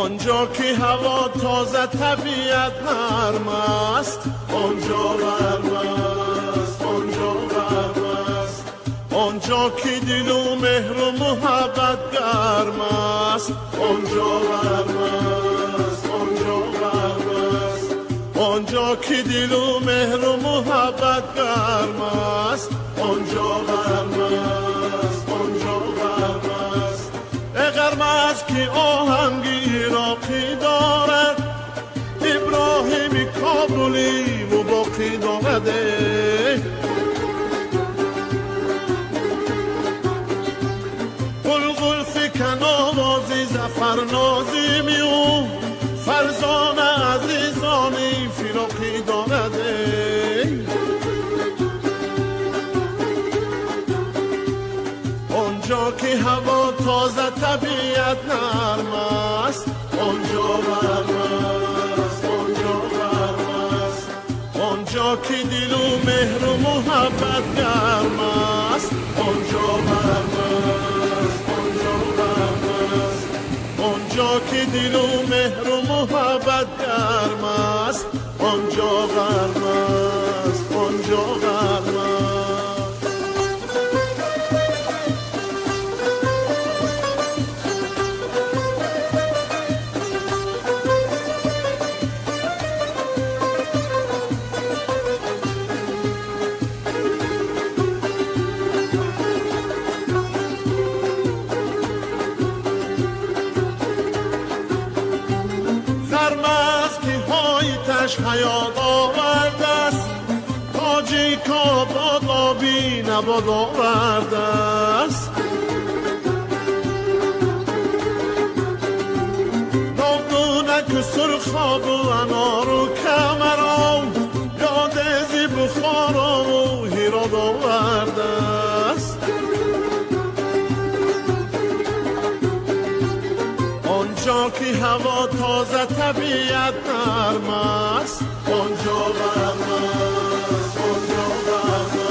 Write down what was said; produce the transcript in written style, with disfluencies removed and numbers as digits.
آنجا که هوا تازه طبیعت نرم است، آنجا گرم است، آنجا گرم است. آنجا که دل و مهر و محبت گرم است، آنجا گرم است، آنجا گرم است. آنجا که دل و مهر و محبت گرم است، آنجا گرم است، آنجا گرم است. گرم است که آهنگی عراقی دارد، ابراهیم کابلی و باقی دارد. قلقل فکن آوازی زفر نازیمی و فرزان عزیزانی فراقی دارد. آنجا که هوا تازه طبیعت نرم است، آنجا گرم است، آنجا گرم است. آنجا که دل و مهر و محبت گرم است، آنجا گرم است، آنجا گرم است. آنجا که دل و مهر و محبت گرم است، آنجا گرم است، آنجا گرم است. حیات آورده است، تاجی کاباد آبی نباد آورده است. ناودونک سرخاب و انار و کمران، یاد زی بخارا و هیراد آورده است. آنجا که هوا تازه طبیعت نرم است، آنجا گرم است، آنجا گرم